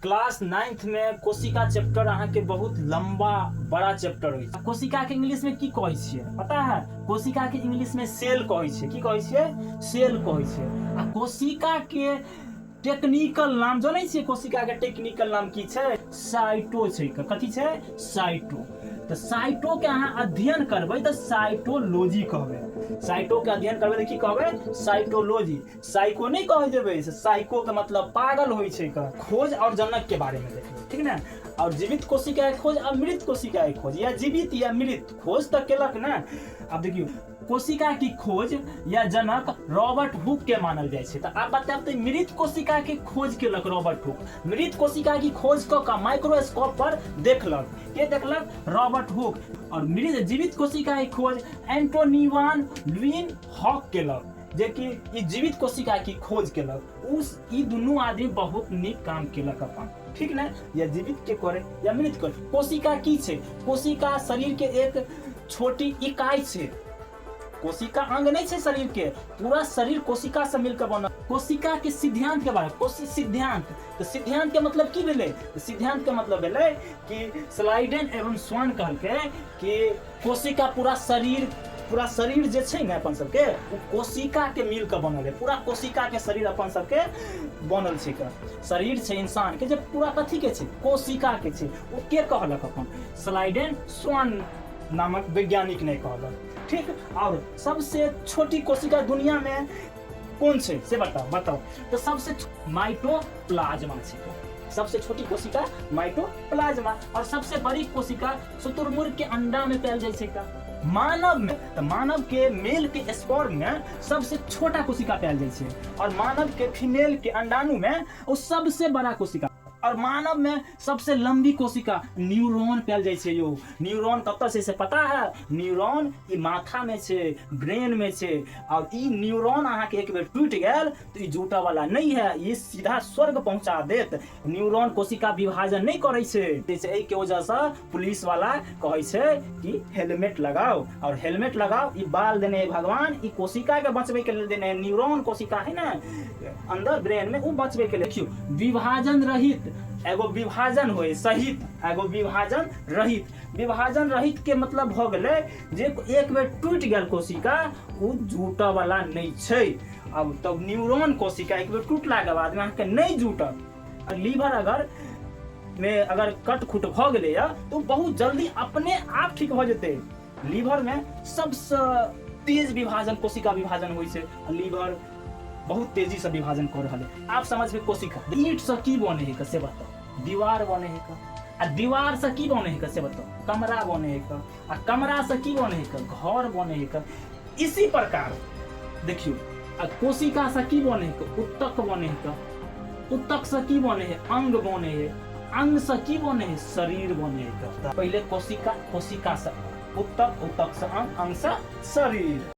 Class 9th में कोशिका chapter अहाँ के बहुत लंबा बड़ा चैप्टर होई छै। कोशिका के इंग्लिश में की कहै छियै पता है? कोशिका के इंग्लिश में सेल कहै छै। की कहै छियै? सेल कहै छै। आ कोशिका के टेक्निकल नाम जानै छियै? कोशिका के टेक्निकल नाम की छै? साइटो छै। कथी छै? साइटो। तो साइटो के अहाँ अध्ययन करबै तो साइटोलॉजी कहबै। साइटो के अध्ययन करबै तो की कहबै? साइटोलॉजी। साइको नहीं कह देबै। साइको के मतलब पागल होइ छै। खोज और जनक के बारे में देखबै, ठीक ना? और जीवित कोशिका के खोज और मृत कोशिका के खोज, या जीवित या मृत खोज तक केलक ना। अब देखियो कोशिका की खोज या जनक रॉबर्ट हुक के मानल जाय छै। तो आप बताते मृत कोशिका के खोज केलक रॉबर्ट हुक। मृत कोशिका की खोज क माइक्रोस्कोप पर देखलक। के देखलक? Robert Hooke. और मृत जीवित कोशिका की खोज एंटोनी वान ल्यूइन हॉक केलक, जे कि ई जीवित कोशिका की खोज केलक। उस ई दुनू आदमी बहुत नीक काम केलक अपन, ठीक ना? या जीवित के करे या मृत करे। कोशिका की छै? कोशिका शरीर के एक छोटी इकाई छै। कोशिका अंग नहीं छै शरीर के, पूरा शरीर कोशिका से मिलकर बनल। कोशिका के सिद्धांत के बारे में सिद्धांत, तो सिद्धांत के मतलब की भेलै? सिद्धांत के मतलब भेलै कि स्लाइडेन एवं स्वान कहलकै कि कोशिका पूरा शरीर जे छै ने अपन सबके, वो कोशिका के मिल के बनल है। पूरा कोशिका के शरीर अपन सबके बनल छै। शरीर छै इंसान के, जे पूरा कथी के छै? कोशिका के छै। वो के कहलक अपन? स्लाइडेन स्वान नामक वैज्ञानिक ने कहलक, ठीक। और सबसे छोटी कोशिका दुनिया में कौन छै से बताओ। तो सबसे माइटोप्लाज्मा छै। सबसे छोटी कोशिका माइटोप्लाज्मा। और सबसे बड़ी कोशिका शुतुरमुर्ग के अंडा में पायल जाय छै। मानव में, तो मानव के मेल के स्पर्म में सबसे छोटा कोशिका पायल जाय छै। और मानव के फीमेल के अंडाणु में वो सबसे बड़ा कोशिका। और मानव में सबसे लंबी कोशिका न्यूरॉन पायल जाय छै। यो न्यूरॉन कतऽ छै से पता है? न्यूरॉन ई माथा में छै, ब्रेन में छै। और ई न्यूरॉन अहाँ के एक बेर टूट गेल तो ई जुटा वाला नहीं है, ये सीधा स्वर्ग पहुंचा देत। न्यूरॉन कोशिका विभाजन नहीं करे छै। एहि के वजह से पुलिस वाला कहै छै कि हेलमेट लगाओ। और हेलमेट लगाओ, ई बाल देने भगवान, ई कोशिका के बचबे के लिए देने। न्यूरॉन कोशिका है ना अंदर ब्रेन में, वो बचबे के लिए। देखियो विभाजन रहित एगो विभाजन होय सहित, एगो विभाजन रहित। विभाजन रहित के मतलब भ गेलै जे एक बेर टूट गेल कोशिका, उ जुटऽ वाला नहीं छै। अब तब न्यूरॉन कोशिका एक बेर टूटला के बाद में अहाँके नहीं जुटत। लीवर अगर कट खुट भ गेलै तो बहुत जल्दी अपने आप ठीक भ जेतै। लीवर में सबसे तेज विभाजन कोशिका विभाजन होइ छै। लीवर बहुत तेजी से विभाजन कर रहा है। आप समझ में कोशिका ईंट से की बने है से बताओ? दीवार बने है। आ दीवार से की बने है से बताओ? कमरा बने है। आ कमरा से की बने है? घर बने है। इसी प्रकार देखियो कोशिका से की बने है? उत्तक बने है। उत्तक से की बने है? अंग बने है। अंग से की बने है? शरीर बने है। पहले कोशिका से उत्तक, उत्तक से अंग, अंग से शरीर।